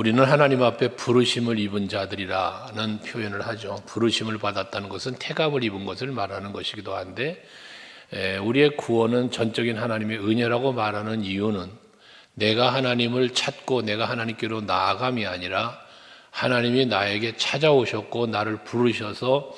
우리는 하나님 앞에 부르심을 입은 자들이라는 표현을 하죠. 부르심을 받았다는 것은 태감을 입은 것을 말하는 것이기도 한데, 우리의 구원은 전적인 하나님의 은혜라고 말하는 이유는 내가 하나님을 찾고 내가 하나님께로 나아감이 아니라 하나님이 나에게 찾아오셨고 나를 부르셔서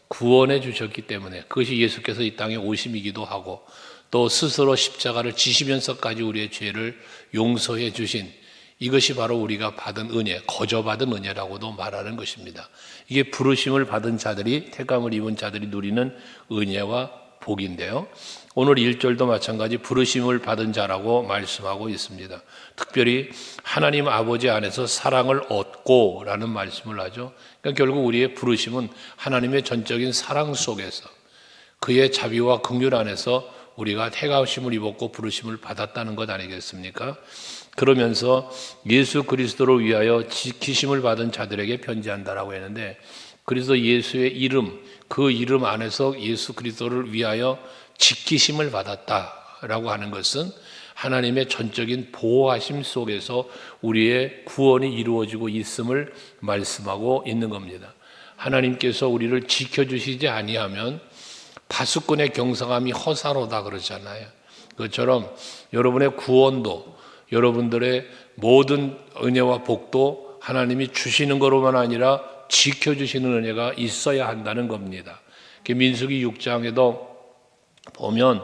구원해 주셨기 때문에, 그것이 예수께서 이 땅에 오심이기도 하고 또 스스로 십자가를 지시면서까지 우리의 죄를 용서해 주신, 이것이 바로 우리가 받은 은혜, 거저받은 은혜라고도 말하는 것입니다. 이게 부르심을 받은 자들이, 택감을 입은 자들이 누리는 은혜와 복인데요, 오늘 1절도 마찬가지 부르심을 받은 자라고 말씀하고 있습니다. 특별히 하나님 아버지 안에서 사랑을 얻고 라는 말씀을 하죠. 그러니까 결국 우리의 부르심은 하나님의 전적인 사랑 속에서 그의 자비와 긍휼 안에서 우리가 택하심을 입었고 부르심을 받았다는 것 아니겠습니까? 그러면서 예수 그리스도를 위하여 지키심을 받은 자들에게 편지한다라고 했는데, 그래서 예수의 이름, 그 이름 안에서 예수 그리스도를 위하여 지키심을 받았다라고 하는 것은 하나님의 전적인 보호하심 속에서 우리의 구원이 이루어지고 있음을 말씀하고 있는 겁니다. 하나님께서 우리를 지켜주시지 아니하면 파수꾼의 경성함이 허사로다 그러잖아요. 그것처럼 여러분의 구원도, 여러분들의 모든 은혜와 복도 하나님이 주시는 것로만 아니라 지켜주시는 은혜가 있어야 한다는 겁니다. 민수기 6장에도 보면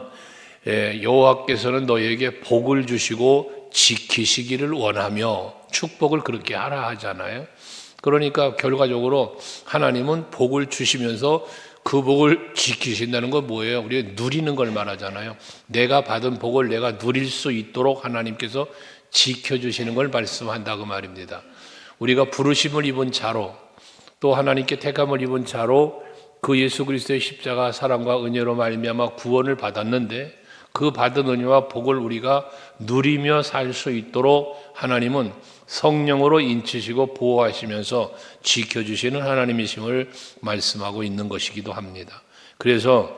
여호와께서는 너희에게 복을 주시고 지키시기를 원하며 축복을 그렇게 하라 하잖아요. 그러니까 결과적으로 하나님은 복을 주시면서 그 복을 지키신다는 건 뭐예요? 우리가 누리는 걸 말하잖아요. 내가 받은 복을 내가 누릴 수 있도록 하나님께서 지켜주시는 걸 말씀한다고 말입니다. 우리가 부르심을 입은 자로, 또 하나님께 택함을 입은 자로 그 예수 그리스도의 십자가 사랑과 은혜로 말미암아 구원을 받았는데, 그 받은 은혜와 복을 우리가 누리며 살 수 있도록 하나님은 성령으로 인치시고 보호하시면서 지켜주시는 하나님이심을 말씀하고 있는 것이기도 합니다. 그래서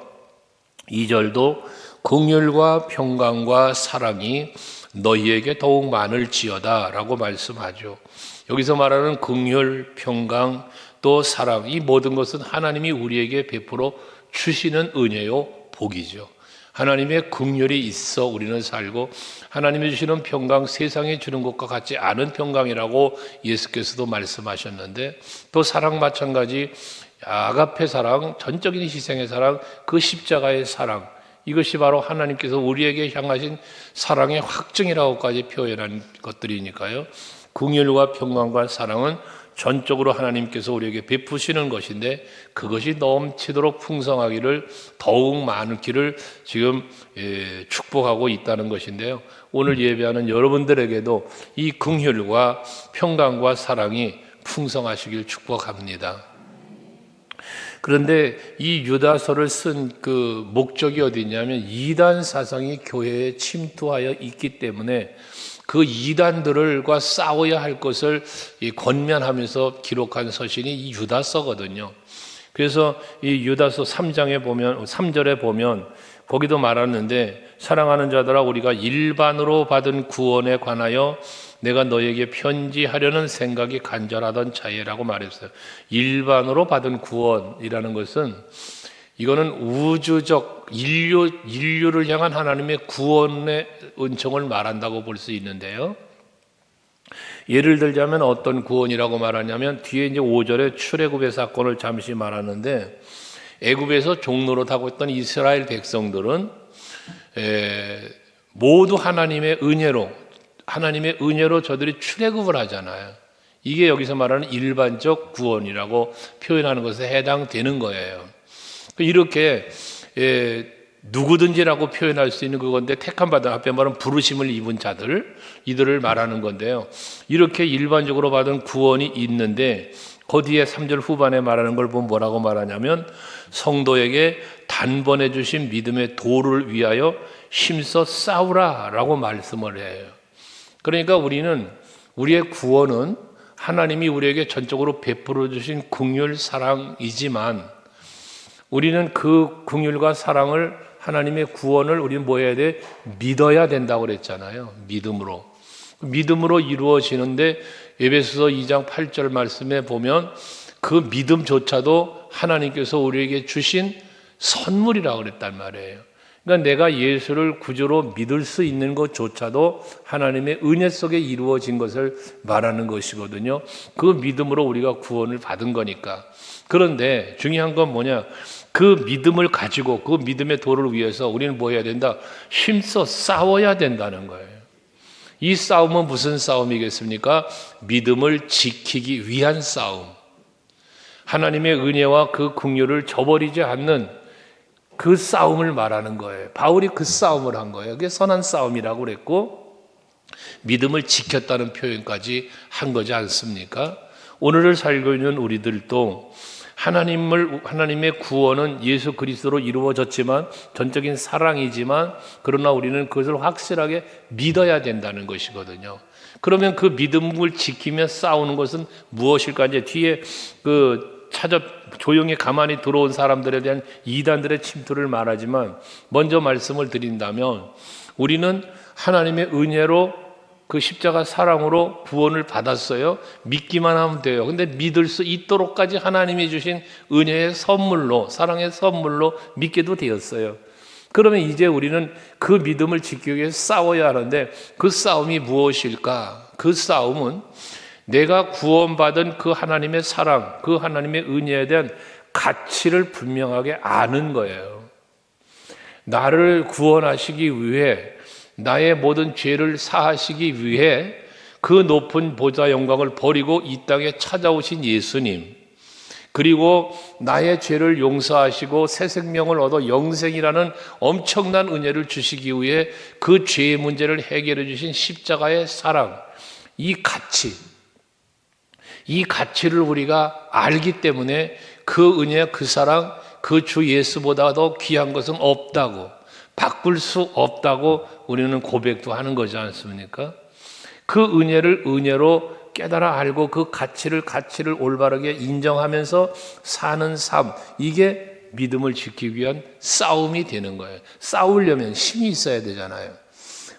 2절도 긍휼과 평강과 사랑이 너희에게 더욱 많을지어다 라고 말씀하죠. 여기서 말하는 긍휼, 평강, 또 사랑, 이 모든 것은 하나님이 우리에게 베풀어 주시는 은혜요, 복이죠. 하나님의 긍휼이 있어 우리는 살고, 하나님이 주시는 평강, 세상에 주는 것과 같지 않은 평강이라고 예수께서도 말씀하셨는데, 또 사랑 마찬가지, 아가페 사랑, 전적인 희생의 사랑, 그 십자가의 사랑, 이것이 바로 하나님께서 우리에게 향하신 사랑의 확증이라고까지 표현한 것들이니까요. 긍휼과 평강과 사랑은 전적으로 하나님께서 우리에게 베푸시는 것인데, 그것이 넘치도록 풍성하기를, 더욱 많기를 지금 축복하고 있다는 것인데요, 오늘 예배하는 여러분들에게도 이 긍휼과 평강과 사랑이 풍성하시길 축복합니다. 그런데 이 유다서를 쓴 그 목적이 어디 있냐면, 이단 사상이 교회에 침투하여 있기 때문에 그 이단들과 싸워야 할 것을 권면하면서 기록한 서신이 이 유다서거든요. 그래서 이 유다서 3장에 보면, 3절에 보면 거기도 말하는데, 사랑하는 자들아 우리가 일반으로 받은 구원에 관하여 내가 너에게 편지하려는 생각이 간절하던 차에라고 말했어요. 일반으로 받은 구원이라는 것은, 이거는 우주적 인류를 향한 하나님의 구원의 은총을 말한다고 볼 수 있는데요, 예를 들자면 어떤 구원이라고 말하냐면, 뒤에 이제 5절에 출애굽의 사건을 잠시 말하는데, 애굽에서 종노릇하고 있던 이스라엘 백성들은 모두 하나님의 은혜로 저들이 출애굽을 하잖아요. 이게 여기서 말하는 일반적 구원이라고 표현하는 것에 해당되는 거예요. 이렇게 누구든지라고 표현할 수 있는 그건데, 택함받은, 앞에 말하는 부르심을 입은 자들, 이들을 말하는 건데요, 이렇게 일반적으로 받은 구원이 있는데, 그 뒤에 3절 후반에 말하는 걸 보면 뭐라고 말하냐면, 성도에게 단번에 주신 믿음의 도를 위하여 힘써 싸우라 라고 말씀을 해요. 그러니까 우리의 구원은 하나님이 우리에게 전적으로 베풀어 주신 긍휼 사랑이지만, 우리는 그 긍휼과 사랑을, 하나님의 구원을 우리는 뭐 해야 돼? 믿어야 된다고 그랬잖아요. 믿음으로. 믿음으로 이루어지는데 에베소서 2장 8절 말씀에 보면 그 믿음조차도 하나님께서 우리에게 주신 선물이라고 그랬단 말이에요. 그러니까 내가 예수를 구주로 믿을 수 있는 것조차도 하나님의 은혜 속에 이루어진 것을 말하는 것이거든요. 그 믿음으로 우리가 구원을 받은 거니까. 그런데 중요한 건 뭐냐? 그 믿음을 가지고 그 믿음의 도를 위해서 우리는 뭐 해야 된다? 힘써 싸워야 된다는 거예요. 이 싸움은 무슨 싸움이겠습니까? 믿음을 지키기 위한 싸움. 하나님의 은혜와 그 긍휼을 저버리지 않는 그 싸움을 말하는 거예요. 바울이 그 싸움을 한 거예요. 그게 선한 싸움이라고 그랬고 믿음을 지켰다는 표현까지 한 거지 않습니까? 오늘을 살고 있는 우리들도 하나님의 구원은 예수 그리스도로 이루어졌지만 전적인 사랑이지만 그러나 우리는 그것을 확실하게 믿어야 된다는 것이거든요. 그러면 그 믿음을 지키며 싸우는 것은 무엇일까? 이제 뒤에 조용히 가만히 들어온 사람들에 대한 이단들의 침투를 말하지만 먼저 말씀을 드린다면 우리는 하나님의 은혜로 그 십자가 사랑으로 구원을 받았어요. 믿기만 하면 돼요. 근데 믿을 수 있도록까지 하나님이 주신 은혜의 선물로, 사랑의 선물로 믿게도 되었어요. 그러면 이제 우리는 그 믿음을 지키기 위해 싸워야 하는데 그 싸움이 무엇일까? 그 싸움은 내가 구원받은 그 하나님의 사랑, 그 하나님의 은혜에 대한 가치를 분명하게 아는 거예요. 나를 구원하시기 위해 나의 모든 죄를 사하시기 위해 그 높은 보좌 영광을 버리고 이 땅에 찾아오신 예수님, 그리고 나의 죄를 용서하시고 새 생명을 얻어 영생이라는 엄청난 은혜를 주시기 위해 그 죄의 문제를 해결해 주신 십자가의 사랑, 이 가치를 우리가 알기 때문에 그 은혜, 그 사랑, 그 주 예수보다 더 귀한 것은 없다고, 바꿀 수 없다고 우리는 고백도 하는 거지 않습니까? 그 은혜를 은혜로 깨달아 알고 그 가치를 올바르게 인정하면서 사는 삶, 이게 믿음을 지키기 위한 싸움이 되는 거예요. 싸우려면 힘이 있어야 되잖아요.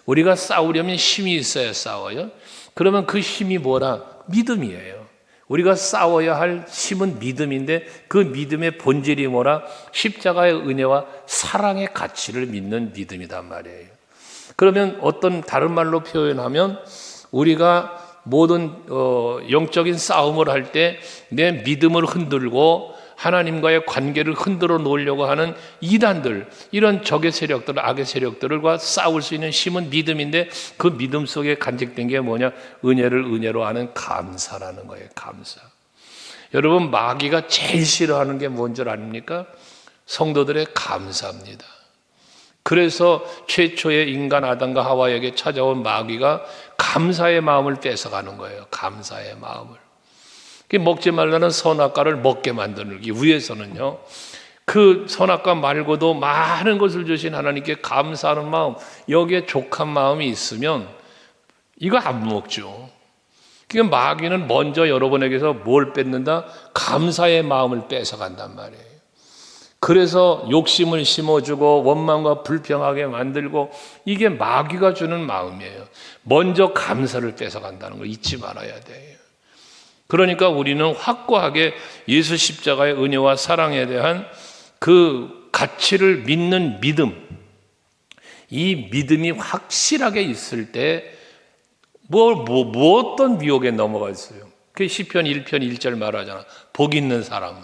우리가 싸우려면 힘이 있어야 싸워요. 그러면 그 힘이 뭐라? 믿음이에요. 우리가 싸워야 할 힘은 믿음인데 그 믿음의 본질이 뭐라? 십자가의 은혜와 사랑의 가치를 믿는 믿음이란 말이에요. 그러면 어떤 다른 말로 표현하면 우리가 모든 영적인 싸움을 할 때 내 믿음을 흔들고 하나님과의 관계를 흔들어 놓으려고 하는 이단들, 이런 적의 세력들, 악의 세력들과 싸울 수 있는 힘은 믿음인데 그 믿음 속에 간직된 게 뭐냐? 은혜를 은혜로 하는 감사라는 거예요. 감사. 여러분, 마귀가 제일 싫어하는 게 뭔 줄 아닙니까? 성도들의 감사입니다. 그래서 최초의 인간 아담과 하와에게 찾아온 마귀가 감사의 마음을 뺏어가는 거예요. 감사의 마음을. 먹지 말라는 선악과를 먹게 만들기 위해서는요, 그 선악과 말고도 많은 것을 주신 하나님께 감사하는 마음, 여기에 족한 마음이 있으면 이거 안 먹죠. 그러니까 마귀는 먼저 여러분에게서 뭘 뺏는다? 감사의 마음을 뺏어간단 말이에요. 그래서 욕심을 심어주고 원망과 불평하게 만들고, 이게 마귀가 주는 마음이에요. 먼저 감사를 뺏어간다는 걸 잊지 말아야 돼요. 그러니까 우리는 확고하게 예수 십자가의 은혜와 사랑에 대한 그 가치를 믿는 믿음, 이 믿음이 확실하게 있을 때 어떤 미혹에 넘어가 있어요. 그 시편 1편 1절 말하잖아. 복 있는 사람은,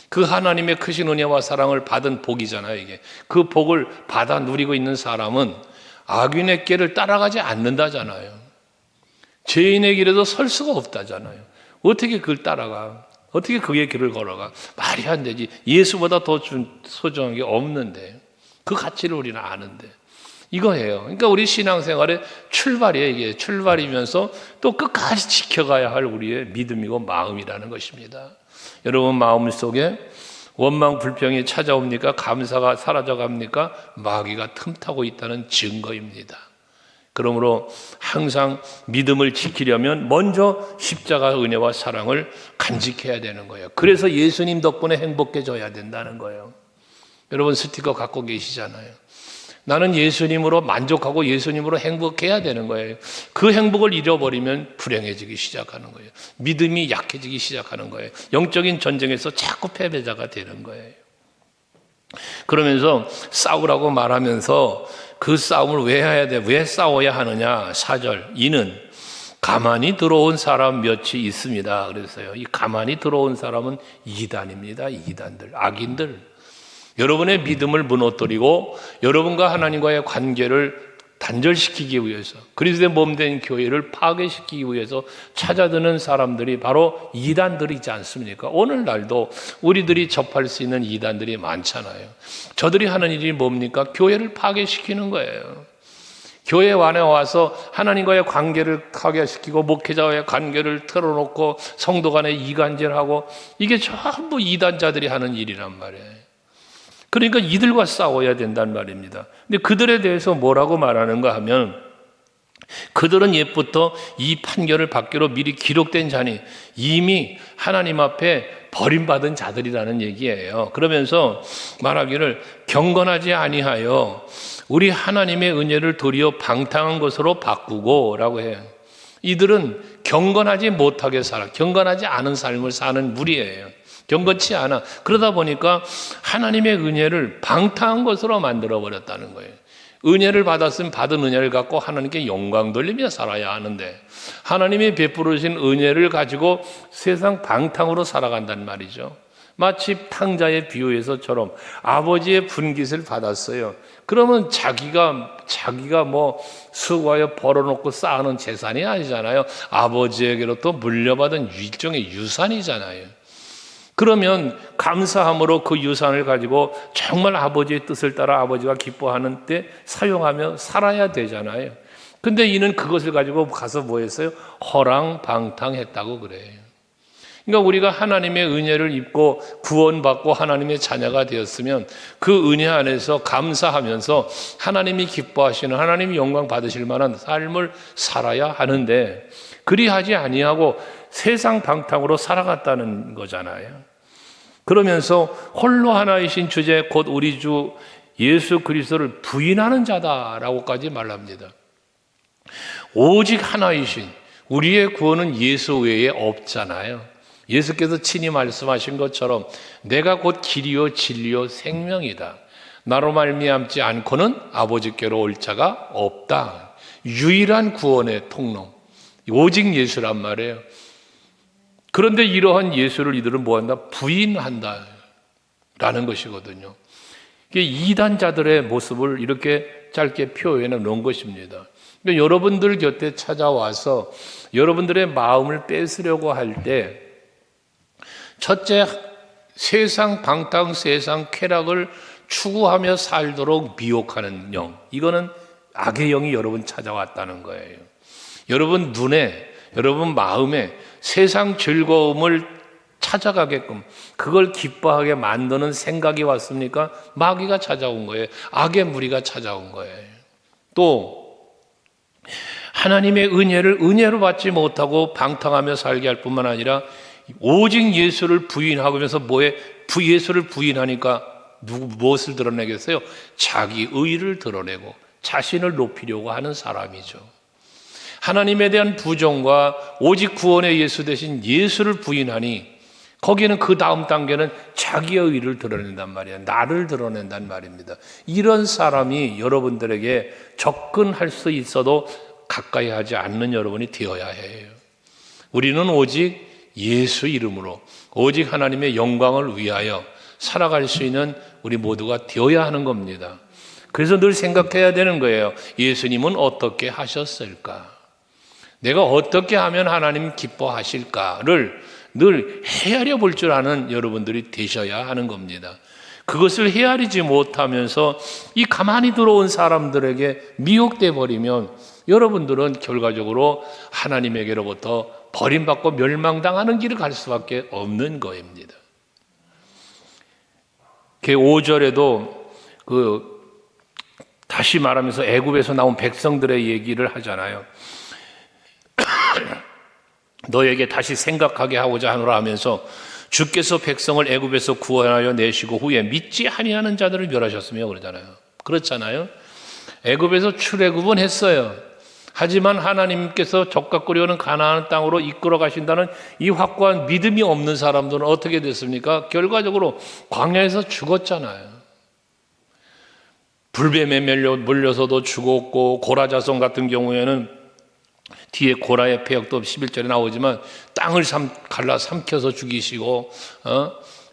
그 하나님의 크신 은혜와 사랑을 받은 복이잖아요. 이게 그 복을 받아 누리고 있는 사람은 악인의 길을 따라가지 않는다잖아요. 죄인의 길에도 설 수가 없다잖아요. 어떻게 그걸 따라가? 어떻게 그의 길을 걸어가? 말이 안 되지. 예수보다 더 소중한 게 없는데, 그 가치를 우리는 아는데, 이거예요. 그러니까 우리 신앙생활의 출발이에요. 이게 출발이면서 또 끝까지 지켜가야 할 우리의 믿음이고 마음이라는 것입니다. 여러분 마음 속에 원망 불평이 찾아옵니까? 감사가 사라져갑니까? 마귀가 틈타고 있다는 증거입니다. 그러므로 항상 믿음을 지키려면 먼저 십자가 은혜와 사랑을 간직해야 되는 거예요. 그래서 예수님 덕분에 행복해져야 된다는 거예요. 여러분 스티커 갖고 계시잖아요. 나는 예수님으로 만족하고 예수님으로 행복해야 되는 거예요. 그 행복을 잃어버리면 불행해지기 시작하는 거예요. 믿음이 약해지기 시작하는 거예요. 영적인 전쟁에서 자꾸 패배자가 되는 거예요. 그러면서 싸우라고 말하면서 그 싸움을 왜 해야 돼? 왜 싸워야 하느냐? 4절, 이는 가만히 들어온 사람 몇이 있습니다. 그랬어요. 이 가만히 들어온 사람은 이단입니다. 이단들, 악인들. 여러분의 믿음을 무너뜨리고 여러분과 하나님과의 관계를 단절시키기 위해서, 그리스도의 몸된 교회를 파괴시키기 위해서 찾아드는 사람들이 바로 이단들이지 않습니까? 오늘날도 우리들이 접할 수 있는 이단들이 많잖아요. 저들이 하는 일이 뭡니까? 교회를 파괴시키는 거예요. 교회 안에 와서 하나님과의 관계를 파괴시키고 목회자와의 관계를 틀어놓고 성도 간에 이간질하고, 이게 전부 이단자들이 하는 일이란 말이에요. 그러니까 이들과 싸워야 된단 말입니다. 근데 그들에 대해서 뭐라고 말하는가 하면, 그들은 옛부터 이 판결을 받기로 미리 기록된 자니 이미 하나님 앞에 버림받은 자들이라는 얘기예요. 그러면서 말하기를 경건하지 아니하여 우리 하나님의 은혜를 도리어 방탕한 것으로 바꾸고 라고 해요. 이들은 경건하지 못하게 경건하지 않은 삶을 사는 무리예요. 경건치 않아. 그러다 보니까 하나님의 은혜를 방탕한 것으로 만들어버렸다는 거예요. 은혜를 받았으면 받은 은혜를 갖고 하나님께 영광 돌리며 살아야 하는데, 하나님이 베풀으신 은혜를 가지고 세상 방탕으로 살아간단 말이죠. 마치 탕자의 비유에서처럼 아버지의 분깃을 받았어요. 그러면 자기가 뭐 수고하여 벌어놓고 쌓아놓은 재산이 아니잖아요. 아버지에게로부터 물려받은 일종의 유산이잖아요. 그러면 감사함으로 그 유산을 가지고 정말 아버지의 뜻을 따라 아버지가 기뻐하는 때 사용하며 살아야 되잖아요. 근데 이는 그것을 가지고 가서 뭐 했어요? 허랑방탕했다고 그래요. 그러니까 우리가 하나님의 은혜를 입고 구원받고 하나님의 자녀가 되었으면 그 은혜 안에서 감사하면서 하나님이 기뻐하시는, 하나님이 영광 받으실 만한 삶을 살아야 하는데, 그리하지 아니하고 세상 방탕으로 살아갔다는 거잖아요. 그러면서 홀로 하나이신 주제 곧 우리 주 예수 그리스도를 부인하는 자다라고까지 말합니다. 오직 하나이신, 우리의 구원은 예수 외에 없잖아요. 예수께서 친히 말씀하신 것처럼 내가 곧 길이요 진리요 생명이다. 나로 말미암지 않고는 아버지께로 올 자가 없다. 유일한 구원의 통로, 오직 예수란 말이에요. 그런데 이러한 예수를 이들은 뭐한다? 부인한다 라는 것이거든요. 이게 이단자들의 모습을 이렇게 짧게 표현해 놓은 것입니다. 그러니까 여러분들 곁에 찾아와서 여러분들의 마음을 뺏으려고 할 때, 첫째, 세상 방탕, 세상 쾌락을 추구하며 살도록 미혹하는 영, 이거는 악의 영이 여러분 찾아왔다는 거예요. 여러분 눈에, 여러분 마음에 세상 즐거움을 찾아가게끔 그걸 기뻐하게 만드는 생각이 왔습니까? 마귀가 찾아온 거예요. 악의 무리가 찾아온 거예요. 또 하나님의 은혜를 은혜로 받지 못하고 방탕하며 살게 할 뿐만 아니라 오직 예수를 부인하면서 예수를 부인하니까 무엇을 드러내겠어요? 자기 의를 드러내고 자신을 높이려고 하는 사람이죠. 하나님에 대한 부정과 오직 구원의 예수 대신 예수를 부인하니 거기에는 그 다음 단계는 자기의 의를 드러낸단 말이에요. 나를 드러낸단 말입니다. 이런 사람이 여러분들에게 접근할 수 있어도 가까이 하지 않는 여러분이 되어야 해요. 우리는 오직 예수 이름으로 오직 하나님의 영광을 위하여 살아갈 수 있는 우리 모두가 되어야 하는 겁니다. 그래서 늘 생각해야 되는 거예요. 예수님은 어떻게 하셨을까? 내가 어떻게 하면 하나님 기뻐하실까를 늘 헤아려 볼 줄 아는 여러분들이 되셔야 하는 겁니다. 그것을 헤아리지 못하면서 이 가만히 들어온 사람들에게 미혹돼 버리면 여러분들은 결과적으로 하나님에게로부터 버림받고 멸망당하는 길을 갈 수밖에 없는 거입니다. 5절에도 다시 말하면서 애굽에서 나온 백성들의 얘기를 하잖아요. 너에게 다시 생각하게 하고자 하노라 하면서 주께서 백성을 애굽에서 구원하여 내시고 후에 믿지 아니하는 자들을 멸하셨으며 그러잖아요. 그렇잖아요. 애굽에서 출애굽은 했어요. 하지만 하나님께서 적각거리 오는 가나안 땅으로 이끌어 가신다는 이 확고한 믿음이 없는 사람들은 어떻게 됐습니까? 결과적으로 광야에서 죽었잖아요. 불뱀에 물려서도 죽었고, 고라 자손 같은 경우에는 뒤에 고라의 패역도 11절에 나오지만 땅을 갈라 삼켜서 죽이시고,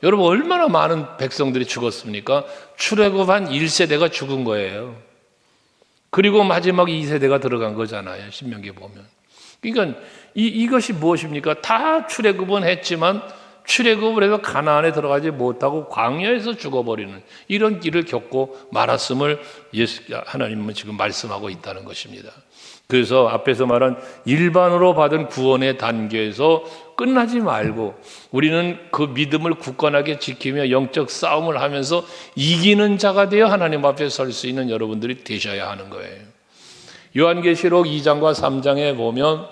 여러분 얼마나 많은 백성들이 죽었습니까? 출애굽한 1세대가 죽은 거예요. 그리고 마지막 2세대가 들어간 거잖아요. 신명기에 보면. 그러니까 이것이 무엇입니까? 다 출애굽은 했지만 출애굽을 해서 가나안에 들어가지 못하고 광야에서 죽어버리는 이런 길을 겪고 말았음을 하나님은 지금 말씀하고 있다는 것입니다. 그래서 앞에서 말한 일반으로 받은 구원의 단계에서 끝나지 말고 우리는 그 믿음을 굳건하게 지키며 영적 싸움을 하면서 이기는 자가 되어 하나님 앞에 설 수 있는 여러분들이 되셔야 하는 거예요. 요한계시록 2장과 3장에 보면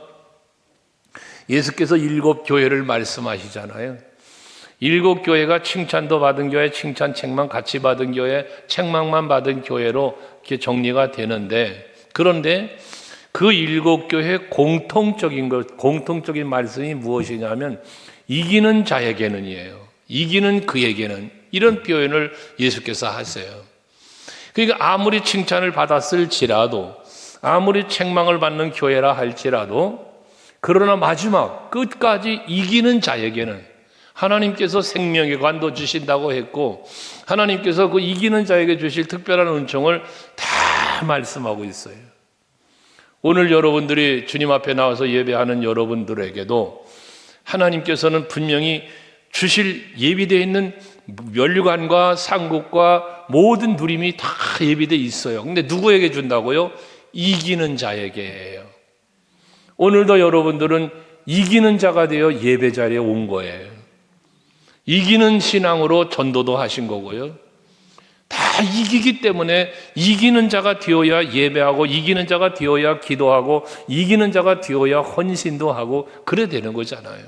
예수께서 7교회를 말씀하시잖아요. 7교회가 칭찬도 받은 교회, 칭찬 책망 같이 받은 교회, 책망만 받은 교회로 이렇게 정리가 되는데, 그런데 그 7교회의 공통적인 말씀이 무엇이냐면 이기는 자에게는이에요. 이기는 그에게는, 이런 표현을 예수께서 하세요. 그러니까 아무리 칭찬을 받았을지라도, 아무리 책망을 받는 교회라 할지라도, 그러나 마지막 끝까지 이기는 자에게는 하나님께서 생명의 관도 주신다고 했고, 하나님께서 그 이기는 자에게 주실 특별한 은총을 다 말씀하고 있어요. 오늘 여러분들이 주님 앞에 나와서 예배하는 여러분들에게도 하나님께서는 분명히 주실 예비되어 있는 면류관과 상급과 모든 누림이 다 예비되어 있어요. 근데 누구에게 준다고요? 이기는 자에게예요. 오늘도 여러분들은 이기는 자가 되어 예배 자리에 온 거예요. 이기는 신앙으로 전도도 하신 거고요. 다 이기기 때문에 이기는 자가 되어야 예배하고, 이기는 자가 되어야 기도하고, 이기는 자가 되어야 헌신도 하고, 그래 되는 거잖아요.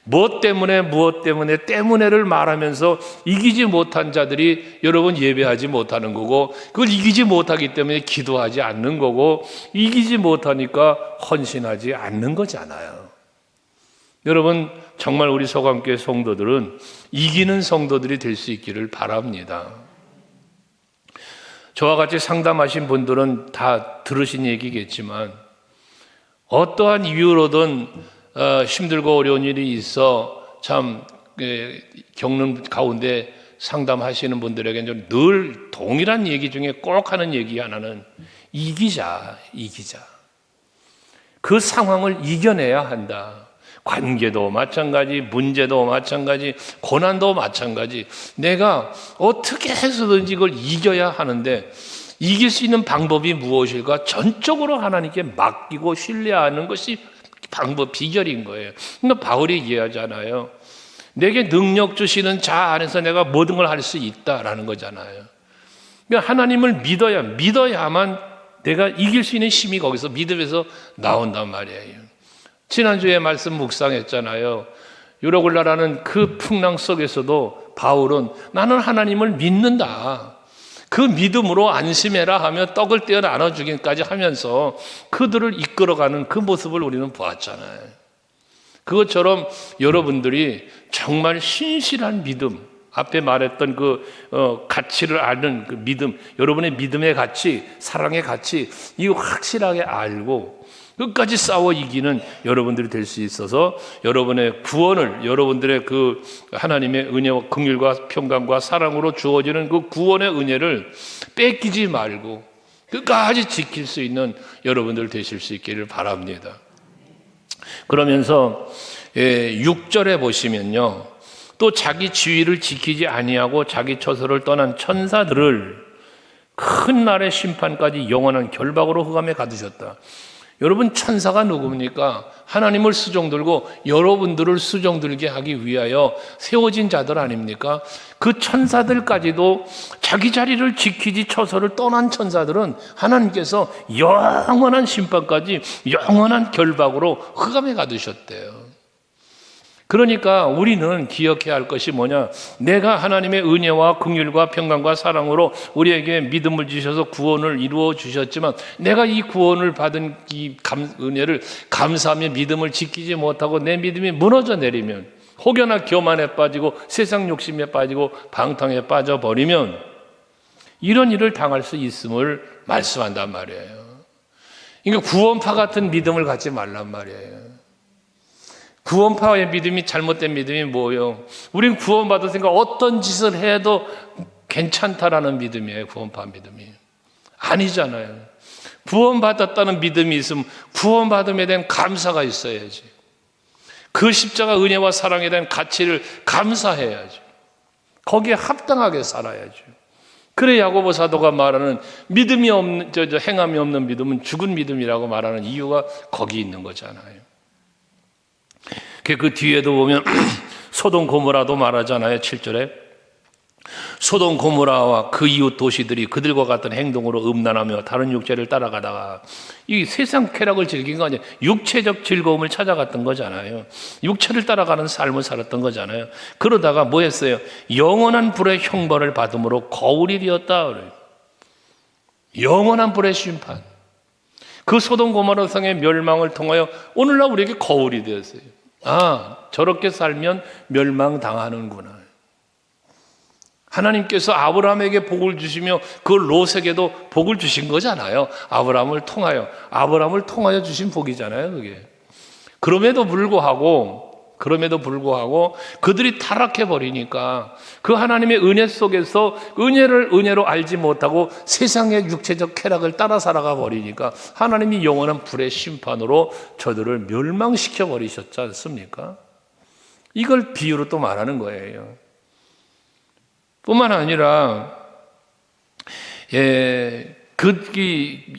무엇 때문에를 말하면서 이기지 못한 자들이 여러분 예배하지 못하는 거고, 그걸 이기지 못하기 때문에 기도하지 않는 거고, 이기지 못하니까 헌신하지 않는 거잖아요. 여러분 정말 우리 소감교회 성도들은 이기는 성도들이 될 수 있기를 바랍니다. 저와 같이 상담하신 분들은 다 들으신 얘기겠지만, 어떠한 이유로든 힘들고 어려운 일이 있어 참 겪는 가운데 상담하시는 분들에게 늘 동일한 얘기 중에 꼭 하는 얘기 하나는 이기자. 그 상황을 이겨내야 한다. 관계도 마찬가지, 문제도 마찬가지, 고난도 마찬가지. 내가 어떻게 해서든지 이걸 이겨야 하는데, 이길 수 있는 방법이 무엇일까? 전적으로 하나님께 맡기고 신뢰하는 것이 비결인 거예요. 그러니까 바울이 얘기하잖아요. 내게 능력 주시는 자 안에서 내가 모든 걸 할 수 있다라는 거잖아요. 그러니까 하나님을 믿어야만 내가 이길 수 있는 힘이 거기서 믿음에서 나온단 말이에요. 지난주에 말씀 묵상했잖아요. 유로굴라라는 그 풍랑 속에서도 바울은 나는 하나님을 믿는다. 그 믿음으로 안심해라 하며 떡을 떼어 나눠주기까지 하면서 그들을 이끌어가는 그 모습을 우리는 보았잖아요. 그것처럼 여러분들이 정말 신실한 믿음, 앞에 말했던 가치를 아는 그 믿음, 여러분의 믿음의 가치, 사랑의 가치, 이거 확실하게 알고 끝까지 싸워 이기는 여러분들이 될 수 있어서 여러분의 구원을, 여러분들의 그 하나님의 은혜와 긍휼과 평강과 사랑으로 주어지는 그 구원의 은혜를 뺏기지 말고 끝까지 지킬 수 있는 여러분들 되실 수 있기를 바랍니다. 그러면서 6절에 보시면요, 또 자기 지위를 지키지 아니하고 자기 처소를 떠난 천사들을 큰 날의 심판까지 영원한 결박으로 흑암에 가두셨다. 여러분, 천사가 누굽니까? 하나님을 수종들고 여러분들을 수종들게 하기 위하여 세워진 자들 아닙니까? 그 천사들까지도 자기 자리를 지키지 처소를 떠난 천사들은 하나님께서 영원한 심판까지 영원한 결박으로 흑암에 가두셨대요. 그러니까 우리는 기억해야 할 것이 뭐냐? 내가 하나님의 은혜와 긍휼과 평강과 사랑으로 우리에게 믿음을 주셔서 구원을 이루어 주셨지만, 내가 이 구원을 받은 이 은혜를 감사하며 믿음을 지키지 못하고 내 믿음이 무너져 내리면, 혹여나 교만에 빠지고 세상 욕심에 빠지고 방탕에 빠져버리면 이런 일을 당할 수 있음을 말씀한단 말이에요. 그러니까 구원파 같은 믿음을 갖지 말란 말이에요. 구원파의 믿음이 잘못된 믿음이 뭐예요? 우리는 구원받았으니까 어떤 짓을 해도 괜찮다라는 믿음이에요. 구원파 믿음이 아니잖아요. 구원받았다는 믿음이 있으면 구원받음에 대한 감사가 있어야지. 그 십자가 은혜와 사랑에 대한 가치를 감사해야죠. 거기에 합당하게 살아야죠. 그래 야고보 사도가 말하는 믿음이 없는 행함이 없는 믿음은 죽은 믿음이라고 말하는 이유가 거기 있는 거잖아요. 그 뒤에도 보면 소돔 고모라도 말하잖아요. 7절에 소돔 고모라와 그 이웃 도시들이 그들과 같은 행동으로 음란하며 다른 육체를 따라가다가 이 세상 쾌락을 즐긴 거 아니에요. 육체적 즐거움을 찾아갔던 거잖아요. 육체를 따라가는 삶을 살았던 거잖아요. 그러다가 뭐 했어요? 영원한 불의 형벌을 받음으로 거울이 되었다 그래요. 영원한 불의 심판. 그 소돔 고모라 성의 멸망을 통하여 오늘날 우리에게 거울이 되었어요. 아, 저렇게 살면 멸망당하는구나. 하나님께서 아브라함에게 복을 주시며 그 롯에게도 복을 주신 거잖아요. 아브라함을 통하여 주신 복이잖아요, 그게. 그럼에도 불구하고 그들이 타락해 버리니까 그 하나님의 은혜 속에서 은혜를 은혜로 알지 못하고 세상의 육체적 쾌락을 따라 살아가 버리니까 하나님이 영원한 불의 심판으로 저들을 멸망시켜 버리셨지 않습니까? 이걸 비유로 또 말하는 거예요. 뿐만 아니라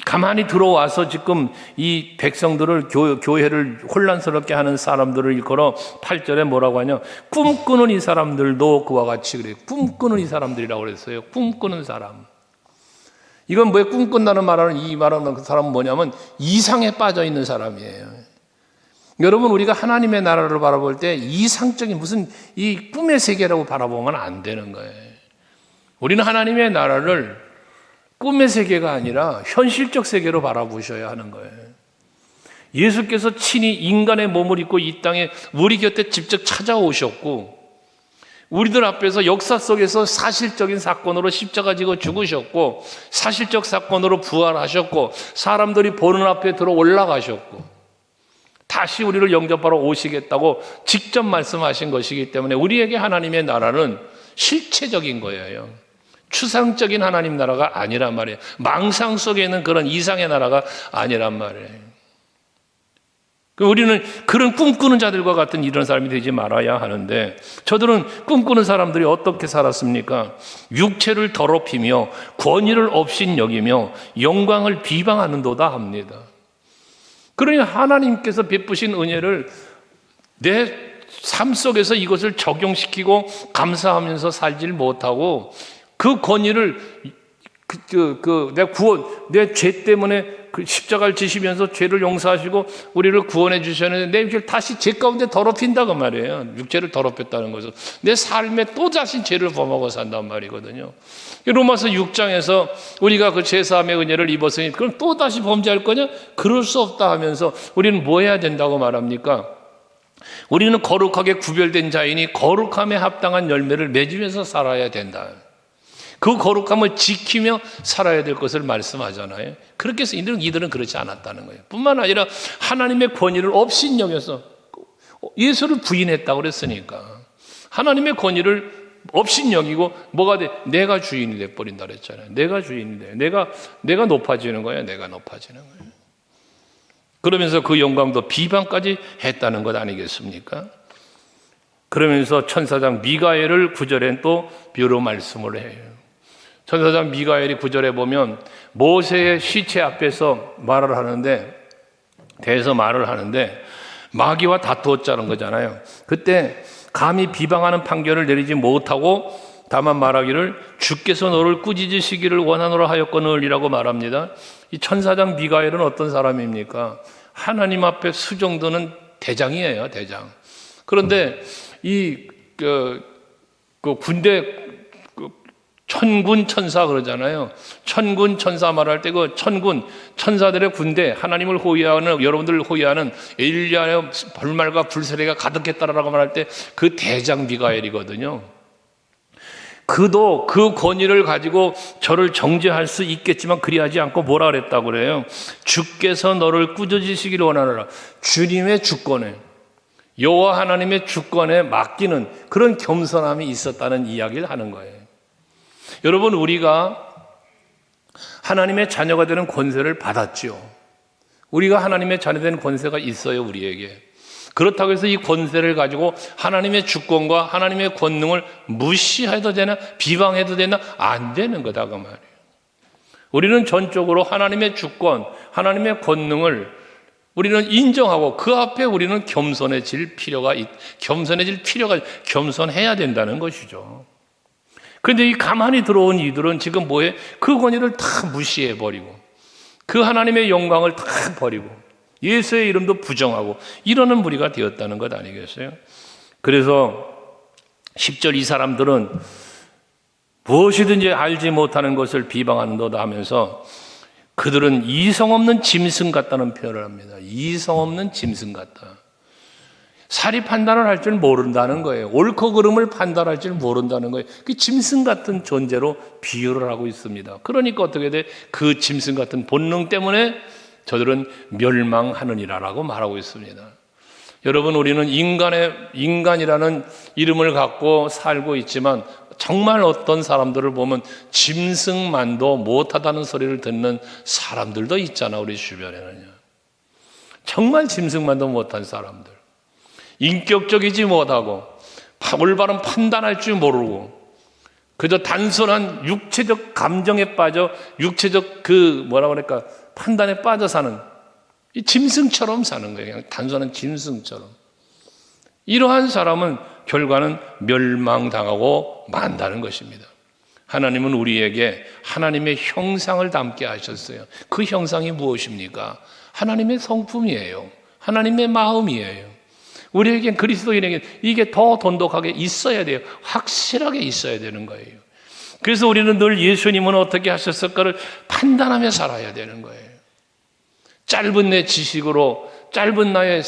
가만히 들어와서 지금 이 백성들을 교회를 혼란스럽게 하는 사람들을 일컬어 8절에 뭐라고 하냐? 꿈꾸는 이 사람들도 그와 같이 그래요. 꿈꾸는 이 사람들이라고 그랬어요. 꿈꾸는 사람. 이건 뭐에 꿈꾼다는 말하는 그 사람은 뭐냐면 이상에 빠져 있는 사람이에요. 여러분, 우리가 하나님의 나라를 바라볼 때 이상적인 무슨 이 꿈의 세계라고 바라보면 안 되는 거예요. 우리는 하나님의 나라를 꿈의 세계가 아니라 현실적 세계로 바라보셔야 하는 거예요. 예수께서 친히 인간의 몸을 입고 이 땅에 우리 곁에 직접 찾아오셨고 우리들 앞에서 역사 속에서 사실적인 사건으로 십자가 지고 죽으셨고 사실적 사건으로 부활하셨고 사람들이 보는 앞에 들어 올라가셨고 다시 우리를 영접하러 오시겠다고 직접 말씀하신 것이기 때문에 우리에게 하나님의 나라는 실체적인 거예요. 추상적인 하나님 나라가 아니란 말이에요. 망상 속에 있는 그런 이상의 나라가 아니란 말이에요. 우리는 그런 꿈꾸는 자들과 같은 이런 사람이 되지 말아야 하는데 저들은 꿈꾸는 사람들이 어떻게 살았습니까? 육체를 더럽히며 권위를 없인 여기며 영광을 비방하는도다 합니다. 그러니 하나님께서 베푸신 은혜를 내 삶 속에서 이것을 적용시키고 감사하면서 살질 못하고 그 권위를 내 죄 때문에 그 십자가를 지시면서 죄를 용서하시고 우리를 구원해 주셨는데 내 육체를 다시 죄 가운데 더럽힌다고 말이에요. 육체를 더럽혔다는 것은 내 삶에 또다시 죄를 범하고 산단 말이거든요. 로마서 6장에서 우리가 그 죄사함의 은혜를 입었으니 그럼 또다시 범죄할 거냐? 그럴 수 없다 하면서 우리는 뭐 해야 된다고 말합니까? 우리는 거룩하게 구별된 자이니 거룩함에 합당한 열매를 맺으면서 살아야 된다. 그 거룩함을 지키며 살아야 될 것을 말씀하잖아요. 그렇게 해서 이들은 그렇지 않았다는 거예요. 뿐만 아니라 하나님의 권위를 없인 여겨서 예수를 부인했다고 그랬으니까 하나님의 권위를 없인 여기고 뭐가 돼? 내가 주인이 돼버린다 그랬잖아요. 내가 주인이 돼. 내가 높아지는 거예요. 내가 높아지는 거예요. 그러면서 그 영광도 비방까지 했다는 것 아니겠습니까? 그러면서 천사장 미가엘을 9절엔 또 비유로 말씀을 해요. 천사장 미가엘이 9절에 보면 모세의 시체 앞에서 말을 하는데 마귀와 다투었자는 거잖아요. 그때 감히 비방하는 판결을 내리지 못하고 다만 말하기를 주께서 너를 꾸짖으시기를 원하노라 하였거늘이라고 말합니다. 이 천사장 미가엘은 어떤 사람입니까? 하나님 앞에 수종드는 대장이에요. 대장. 그런데 그 군대 천군 천사 그러잖아요. 천군 천사 말할 때 그 천군 천사들의 군대, 하나님을 호위하는, 여러분들 호위하는 엘리야의 벌말과 불세례가 가득했다라고 말할 때 그 대장 미가엘이거든요. 그도 그 권위를 가지고 저를 정죄할 수 있겠지만 그리하지 않고 뭐라 그랬다고 그래요? 주께서 너를 꾸짖으시기를 원하노라. 주님의 주권에, 여호와 하나님의 주권에 맡기는 그런 겸손함이 있었다는 이야기를 하는 거예요. 여러분, 우리가 하나님의 자녀가 되는 권세를 받았죠. 우리가 하나님의 자녀된 권세가 있어요, 우리에게. 그렇다고 해서 이 권세를 가지고 하나님의 주권과 하나님의 권능을 무시해도 되나, 비방해도 되나? 안 되는 거다, 그 말이에요. 우리는 전적으로 하나님의 주권, 하나님의 권능을 우리는 인정하고 그 앞에 우리는 겸손해질 필요가 겸손해야 된다는 것이죠. 그런데 이 가만히 들어온 이들은 지금 뭐해? 그 권위를 다 무시해버리고 그 하나님의 영광을 다 버리고 예수의 이름도 부정하고 이러는 무리가 되었다는 것 아니겠어요? 그래서 10절 이 사람들은 무엇이든지 알지 못하는 것을 비방한다 하면서 그들은 이성 없는 짐승 같다는 표현을 합니다. 이성 없는 짐승 같다. 사리 판단을 할 줄 모른다는 거예요. 옳고 그름을 판단할 줄 모른다는 거예요. 그 짐승 같은 존재로 비유를 하고 있습니다. 그러니까 어떻게 돼? 그 짐승 같은 본능 때문에 저들은 멸망하느니라라고 말하고 있습니다. 여러분, 우리는 인간이라는 이름을 갖고 살고 있지만 정말 어떤 사람들을 보면 짐승만도 못하다는 소리를 듣는 사람들도 있잖아, 우리 주변에는요. 정말 짐승만도 못한 사람들. 인격적이지 못하고 올바른 판단할 줄 모르고 그저 단순한 육체적 감정에 빠져 육체적 판단에 빠져 사는 이 짐승처럼 사는 거예요. 그냥 단순한 짐승처럼. 이러한 사람은 결과는 멸망당하고 만다는 것입니다. 하나님은 우리에게 하나님의 형상을 담게 하셨어요. 그 형상이 무엇입니까? 하나님의 성품이에요. 하나님의 마음이에요. 우리에겐 그리스도인에게 이게 더 돈독하게 있어야 돼요. 확실하게 있어야 되는 거예요. 그래서 우리는 늘 예수님은 어떻게 하셨을까를 판단하며 살아야 되는 거예요. 짧은 내 지식으로, 짧은 나의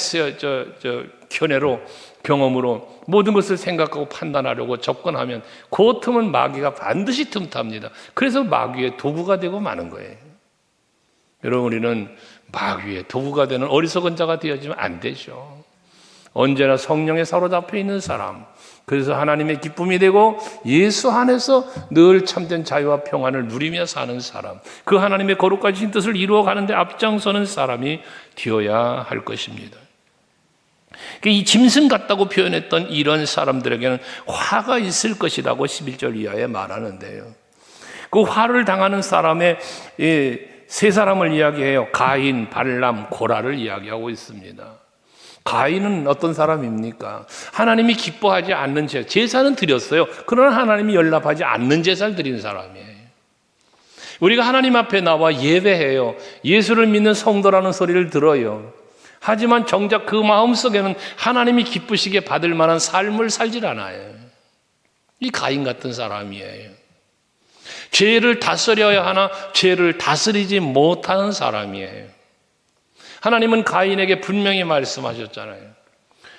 견해로, 경험으로 모든 것을 생각하고 판단하려고 접근하면 그 틈은 마귀가 반드시 틈탑니다. 그래서 마귀의 도구가 되고 마는 거예요. 여러분, 우리는 마귀의 도구가 되는 어리석은 자가 되어지면 안 되죠. 언제나 성령에 사로잡혀 있는 사람, 그래서 하나님의 기쁨이 되고 예수 안에서 늘 참된 자유와 평안을 누리며 사는 사람, 그 하나님의 거룩하신 뜻을 이루어가는데 앞장서는 사람이 되어야 할 것입니다. 이 짐승 같다고 표현했던 이런 사람들에게는 화가 있을 것이라고 11절 이하에 말하는데요. 그 화를 당하는 사람의 세 사람을 이야기해요. 가인, 발람, 고라를 이야기하고 있습니다. 가인은 어떤 사람입니까? 하나님이 기뻐하지 않는 제사는 드렸어요. 그러나 하나님이 연락하지 않는 제사를 드리는 사람이에요. 우리가 하나님 앞에 나와 예배해요. 예수를 믿는 성도라는 소리를 들어요. 하지만 정작 그 마음속에는 하나님이 기쁘시게 받을 만한 삶을 살질 않아요. 이 가인 같은 사람이에요. 죄를 다스려야 하나 죄를 다스리지 못하는 사람이에요. 하나님은 가인에게 분명히 말씀하셨잖아요.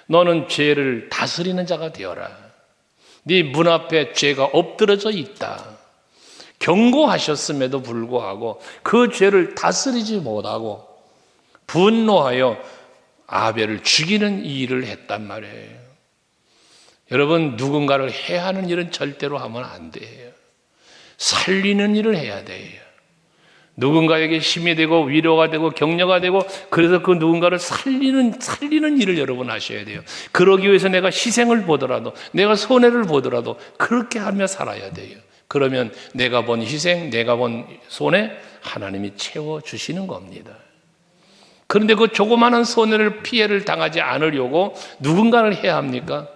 너는 죄를 다스리는 자가 되어라. 네 문 앞에 죄가 엎드러져 있다. 경고하셨음에도 불구하고 그 죄를 다스리지 못하고 분노하여 아벨을 죽이는 이 일을 했단 말이에요. 여러분, 누군가를 해하는 일은 절대로 하면 안 돼요. 살리는 일을 해야 돼요. 누군가에게 힘이 되고 위로가 되고 격려가 되고 그래서 그 누군가를 살리는 일을 여러분 하셔야 돼요. 그러기 위해서 내가 희생을 보더라도 내가 손해를 보더라도 그렇게 하며 살아야 돼요. 그러면 내가 본 희생, 내가 본 손해 하나님이 채워주시는 겁니다. 그런데 그 조그마한 손해를 피해를 당하지 않으려고 누군가를 해야 합니까?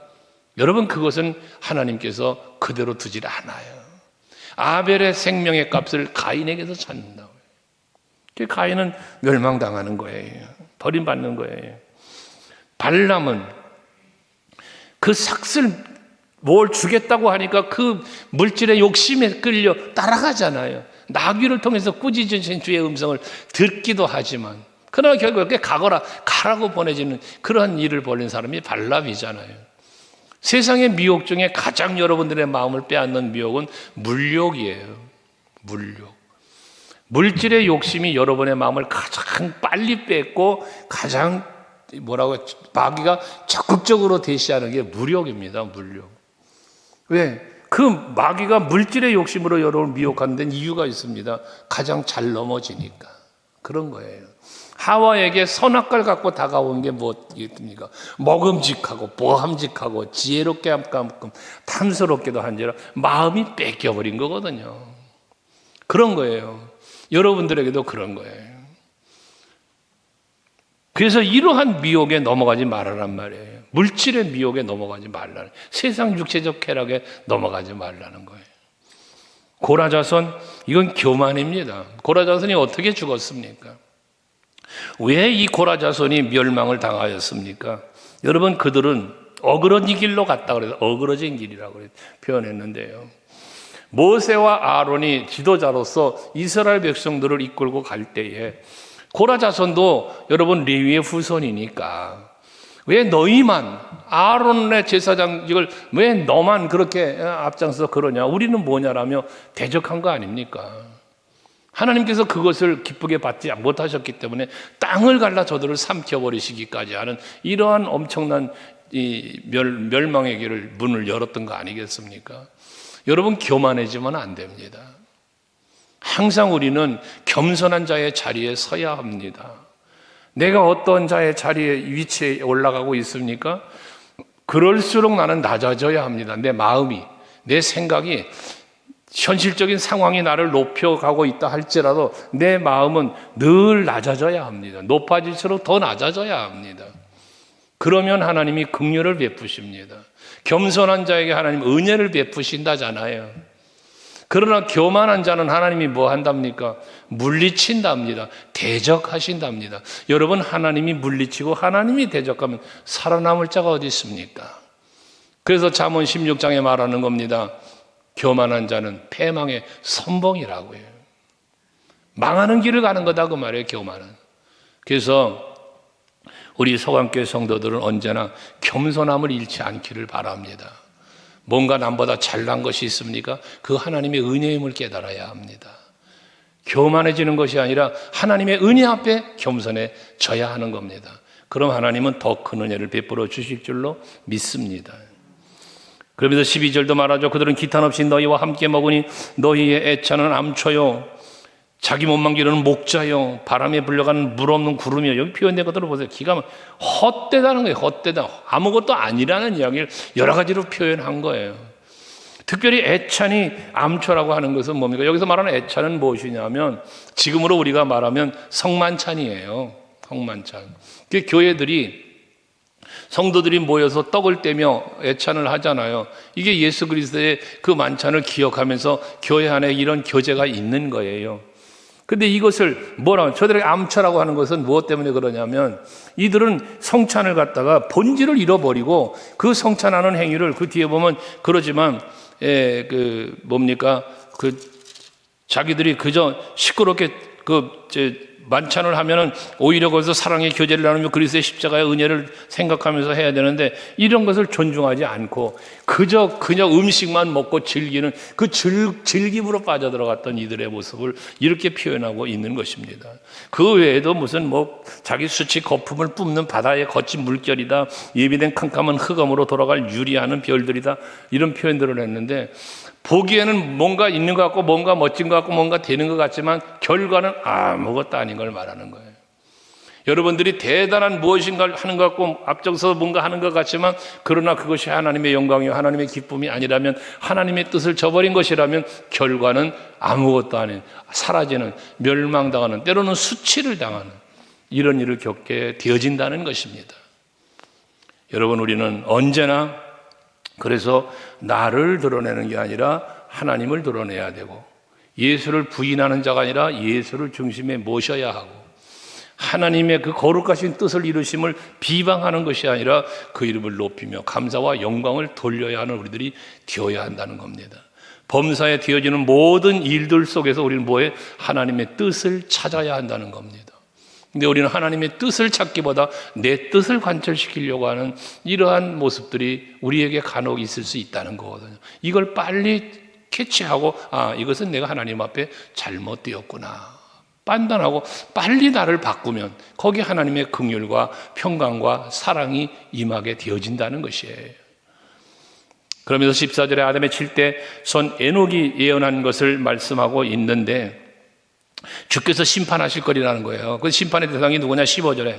여러분, 그것은 하나님께서 그대로 두질 않아요. 아벨의 생명의 값을 가인에게서 찾는다고요. 가인은 멸망당하는 거예요. 버림받는 거예요. 발람은 그 삭슬 뭘 주겠다고 하니까 그 물질의 욕심에 끌려 따라가잖아요. 나귀를 통해서 꾸짖으신 주의 음성을 듣기도 하지만 그러나 결국에 가라고 보내지는 그러한 일을 벌인 사람이 발람이잖아요. 세상의 미혹 중에 가장 여러분들의 마음을 빼앗는 미혹은 물욕이에요. 물욕. 물질의 욕심이 여러분의 마음을 가장 빨리 뺏고 가장 마귀가 적극적으로 대시하는 게 물욕입니다. 물욕. 왜? 그 마귀가 물질의 욕심으로 여러분을 미혹하는 데는 이유가 있습니다. 가장 잘 넘어지니까. 그런 거예요. 하와에게 선악과를 갖고 다가오는 게 무엇입니까? 먹음직하고 보함직하고 지혜롭게 함께 탐스럽게도 한지라 마음이 뺏겨버린 거거든요. 그런 거예요. 여러분들에게도 그런 거예요. 그래서 이러한 미혹에 넘어가지 말라란 말이에요. 물질의 미혹에 넘어가지 말라는, 세상 육체적 쾌락에 넘어가지 말라는 거예요. 고라자손, 이건 교만입니다. 고라자손이 어떻게 죽었습니까? 왜 이 고라자손이 멸망을 당하였습니까? 여러분, 그들은 어그러진 길로 갔다 그래서 어그러진 길이라고 표현했는데요. 모세와 아론이 지도자로서 이스라엘 백성들을 이끌고 갈 때에 고라자손도 여러분 레위의 후손이니까 왜 너희만 아론의 제사장직을 왜 너만 그렇게 앞장서 그러냐, 우리는 뭐냐라며 대적한 거 아닙니까? 하나님께서 그것을 기쁘게 받지 못하셨기 때문에 땅을 갈라 저들을 삼켜버리시기까지 하는 이러한 엄청난 이 멸망의 길을 문을 열었던 거 아니겠습니까? 여러분, 교만해지면 안 됩니다. 항상 우리는 겸손한 자의 자리에 서야 합니다. 내가 어떤 자의 자리에 위치에 올라가고 있습니까? 그럴수록 나는 낮아져야 합니다. 내 마음이, 내 생각이 현실적인 상황이 나를 높여가고 있다 할지라도 내 마음은 늘 낮아져야 합니다. 높아질수록 더 낮아져야 합니다. 그러면 하나님이 긍휼을 베푸십니다. 겸손한 자에게 하나님 은혜를 베푸신다잖아요. 그러나 교만한 자는 하나님이 뭐 한답니까? 물리친답니다. 대적하신답니다. 여러분, 하나님이 물리치고 하나님이 대적하면 살아남을 자가 어디 있습니까? 그래서 잠언 16장에 말하는 겁니다. 교만한 자는 패망의 선봉이라고 해요. 망하는 길을 가는 거다 그 말이에요, 교만은. 그래서 우리 서강교회 성도들은 언제나 겸손함을 잃지 않기를 바랍니다. 뭔가 남보다 잘난 것이 있습니까? 그 하나님의 은혜임을 깨달아야 합니다. 교만해지는 것이 아니라 하나님의 은혜 앞에 겸손해져야 하는 겁니다. 그럼 하나님은 더 큰 은혜를 베풀어 주실 줄로 믿습니다. 그러면서 12절도 말하죠. 그들은 기탄 없이 너희와 함께 먹으니 너희의 애차는 암초요, 자기 몸만 기르는 목자요, 바람에 불려가는 물 없는 구름이요. 여기 표현된 것들을 보세요. 기가 막 헛되다는 거예요. 헛되다. 아무것도 아니라는 이야기를 여러 가지로 표현한 거예요. 특별히 애찬이 암초라고 하는 것은 뭡니까? 여기서 말하는 애찬은 무엇이냐면 지금으로 우리가 말하면 성만찬이에요. 성만찬. 그 교회들이, 성도들이 모여서 떡을 떼며 애찬을 하잖아요. 이게 예수 그리스도의 그 만찬을 기억하면서 교회 안에 이런 교제가 있는 거예요. 근데 이것을 저들에게 암초라고 하는 것은 무엇 때문에 그러냐면 이들은 성찬을 갖다가 본질을 잃어버리고 그 성찬하는 행위를 그 뒤에 보면 그러지만 자기들이 그저 시끄럽게 만찬을 하면은 오히려 거기서 사랑의 교제를 나누며 그리스도의 십자가의 은혜를 생각하면서 해야 되는데 이런 것을 존중하지 않고 그저 음식만 먹고 즐기는 그 즐김으로 빠져들어갔던 이들의 모습을 이렇게 표현하고 있는 것입니다. 그 외에도 무슨 자기 수치 거품을 뿜는 바다의 거친 물결이다, 예비된 캄캄한 흑암으로 돌아갈 유리하는 별들이다, 이런 표현들을 했는데 보기에는 뭔가 있는 것 같고 뭔가 멋진 것 같고 뭔가 되는 것 같지만 결과는 아무것도 아닌 걸 말하는 거예요. 여러분들이 대단한 무엇인가를 하는 것 같고 앞장서서 뭔가 하는 것 같지만 그러나 그것이 하나님의 영광이요 하나님의 기쁨이 아니라면, 하나님의 뜻을 저버린 것이라면 결과는 아무것도 아닌, 사라지는, 멸망당하는, 때로는 수치를 당하는 이런 일을 겪게 되어진다는 것입니다. 여러분, 우리는 언제나 그래서 나를 드러내는 게 아니라 하나님을 드러내야 되고, 예수를 부인하는 자가 아니라 예수를 중심에 모셔야 하고, 하나님의 그 거룩하신 뜻을 이루심을 비방하는 것이 아니라 그 이름을 높이며 감사와 영광을 돌려야 하는 우리들이 되어야 한다는 겁니다. 범사에 되어지는 모든 일들 속에서 우리는 뭐에? 하나님의 뜻을 찾아야 한다는 겁니다. 근데 우리는 하나님의 뜻을 찾기보다 내 뜻을 관철시키려고 하는 이러한 모습들이 우리에게 간혹 있을 수 있다는 거거든요. 이걸 빨리 캐치하고 이것은 내가 하나님 앞에 잘못되었구나 판단하고 빨리 나를 바꾸면 거기에 하나님의 긍휼과 평강과 사랑이 임하게 되어진다는 것이에요. 그러면서 14절에 아담의 7대 손 에녹이 예언한 것을 말씀하고 있는데 주께서 심판하실 거리라는 거예요. 그 심판의 대상이 누구냐? 15절에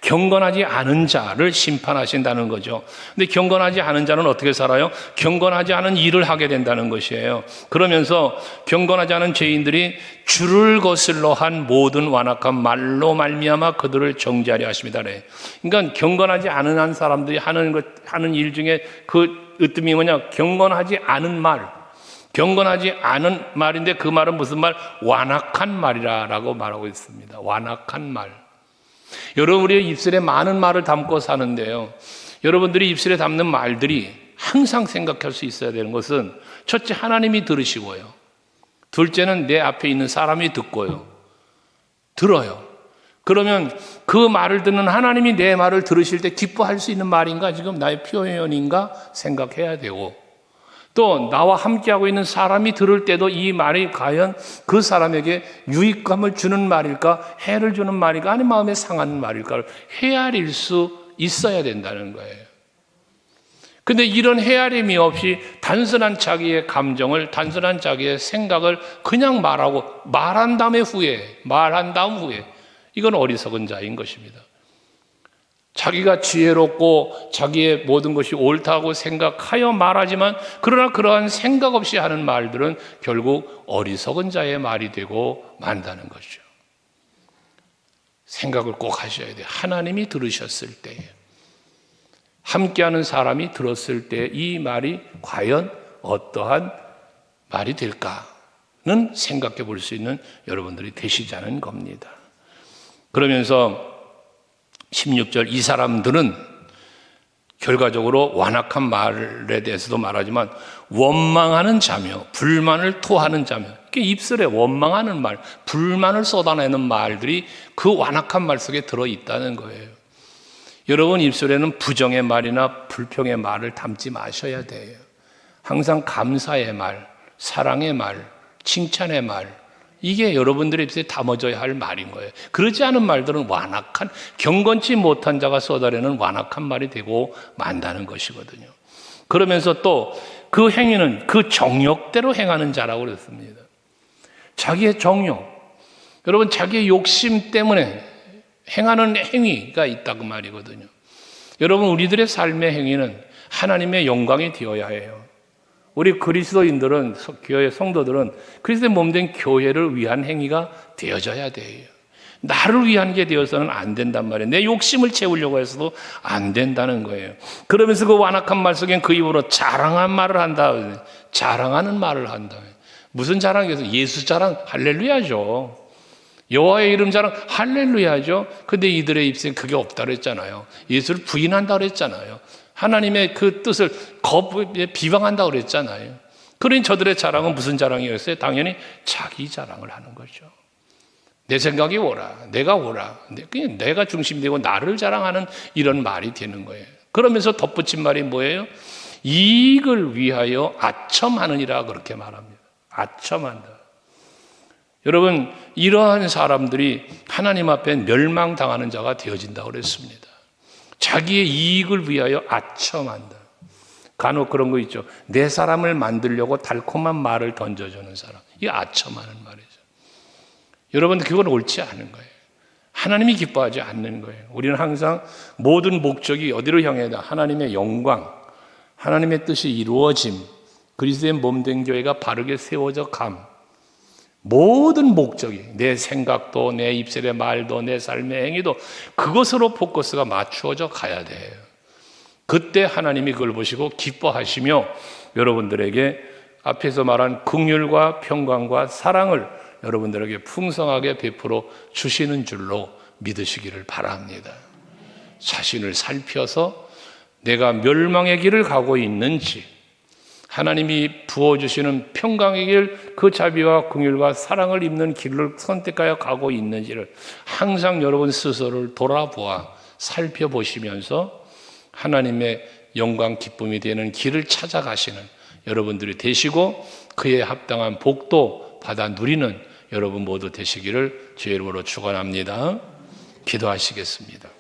경건하지 않은 자를 심판하신다는 거죠. 근데 경건하지 않은 자는 어떻게 살아요? 경건하지 않은 일을 하게 된다는 것이에요. 그러면서 경건하지 않은 죄인들이 주를 거슬러 한 모든 완악한 말로 말미암아 그들을 정죄하려 하십니다. 그러니까 경건하지 않은 한 사람들이 하는 일 중에 그 으뜸이 뭐냐? 경건하지 않은 말. 경건하지 않은 말인데 그 말은 무슨 말? 완악한 말이라고 말하고 있습니다. 완악한 말. 여러분, 우리의 입술에 많은 말을 담고 사는데요, 여러분들이 입술에 담는 말들이 항상 생각할 수 있어야 되는 것은 첫째, 하나님이 들으시고요, 둘째는 내 앞에 있는 사람이 들어요. 그러면 그 말을 듣는 하나님이 내 말을 들으실 때 기뻐할 수 있는 말인가, 지금 나의 표현인가 생각해야 되고, 또 나와 함께하고 있는 사람이 들을 때도 이 말이 과연 그 사람에게 유익감을 주는 말일까, 해를 주는 말일까, 아니면 마음에 상하는 말일까를 헤아릴 수 있어야 된다는 거예요. 근데 이런 헤아림이 없이 단순한 자기의 감정을, 단순한 자기의 생각을 그냥 말한 다음 후에 이건 어리석은 자인 것입니다. 자기가 지혜롭고 자기의 모든 것이 옳다고 생각하여 말하지만 그러나 그러한 생각 없이 하는 말들은 결국 어리석은 자의 말이 되고 만다는 거죠. 생각을 꼭 하셔야 돼요. 하나님이 들으셨을 때, 함께하는 사람이 들었을 때 이 말이 과연 어떠한 말이 될까는 생각해 볼 수 있는 여러분들이 되시자는 겁니다. 그러면서 16절, 이 사람들은 결과적으로 완악한 말에 대해서도 말하지만 원망하는 자며 불만을 토하는 자며, 입술에 원망하는 말, 불만을 쏟아내는 말들이 그 완악한 말 속에 들어있다는 거예요. 여러분 입술에는 부정의 말이나 불평의 말을 담지 마셔야 돼요. 항상 감사의 말, 사랑의 말, 칭찬의 말, 이게 여러분들의 입술에 담아져야 할 말인 거예요. 그러지 않은 말들은 완악한, 경건치 못한 자가 쏟아내는 완악한 말이 되고 만다는 것이거든요. 그러면서 또 그 행위는 그 정욕대로 행하는 자라고 그랬습니다. 자기의 정욕, 여러분 자기의 욕심 때문에 행하는 행위가 있다고 말이거든요. 여러분 우리들의 삶의 행위는 하나님의 영광이 되어야 해요. 우리 그리스도인들은, 교회 성도들은 그리스도의 몸된 교회를 위한 행위가 되어져야 돼요. 나를 위한 게 되어서는 안 된단 말이에요. 내 욕심을 채우려고 해서도 안 된다는 거예요. 그러면서 그 완악한 말 속엔 그 입으로 자랑한 말을 한다. 자랑하는 말을 한다. 무슨 자랑이겠어요? 예수 자랑, 할렐루야죠. 여호와의 이름 자랑, 할렐루야죠. 근데 이들의 입술에 그게 없다고 했잖아요. 예수를 부인한다고 했잖아요. 하나님의 그 뜻을 비방한다고 그랬잖아요. 그러니 저들의 자랑은 무슨 자랑이었어요? 당연히 자기 자랑을 하는 거죠. 내 생각이 옳아, 내가 옳아, 그냥 내가 중심되고 나를 자랑하는 이런 말이 되는 거예요. 그러면서 덧붙인 말이 뭐예요? 이익을 위하여 아첨하느니라, 그렇게 말합니다. 아첨한다. 여러분 이러한 사람들이 하나님 앞에 멸망당하는 자가 되어진다고 그랬습니다. 자기의 이익을 위하여 아첨한다. 간혹 그런 거 있죠. 내 사람을 만들려고 달콤한 말을 던져주는 사람, 이게 아첨하는 말이죠. 여러분 그건 옳지 않은 거예요. 하나님이 기뻐하지 않는 거예요. 우리는 항상 모든 목적이 어디로 향해야, 하나님의 영광, 하나님의 뜻이 이루어짐, 그리스도의 몸된 교회가 바르게 세워져 감, 모든 목적이, 내 생각도 내 입술의 말도 내 삶의 행위도 그것으로 포커스가 맞추어져 가야 돼요. 그때 하나님이 그걸 보시고 기뻐하시며 여러분들에게 앞에서 말한 긍휼과 평강과 사랑을 여러분들에게 풍성하게 베풀어 주시는 줄로 믿으시기를 바랍니다. 자신을 살펴서 내가 멸망의 길을 가고 있는지, 하나님이 부어주시는 평강의 길, 그 자비와 긍휼과 사랑을 입는 길을 선택하여 가고 있는지를 항상 여러분 스스로를 돌아보아 살펴보시면서 하나님의 영광 기쁨이 되는 길을 찾아가시는 여러분들이 되시고 그에 합당한 복도 받아 누리는 여러분 모두 되시기를 주의 이름으로 축원합니다. 기도하시겠습니다.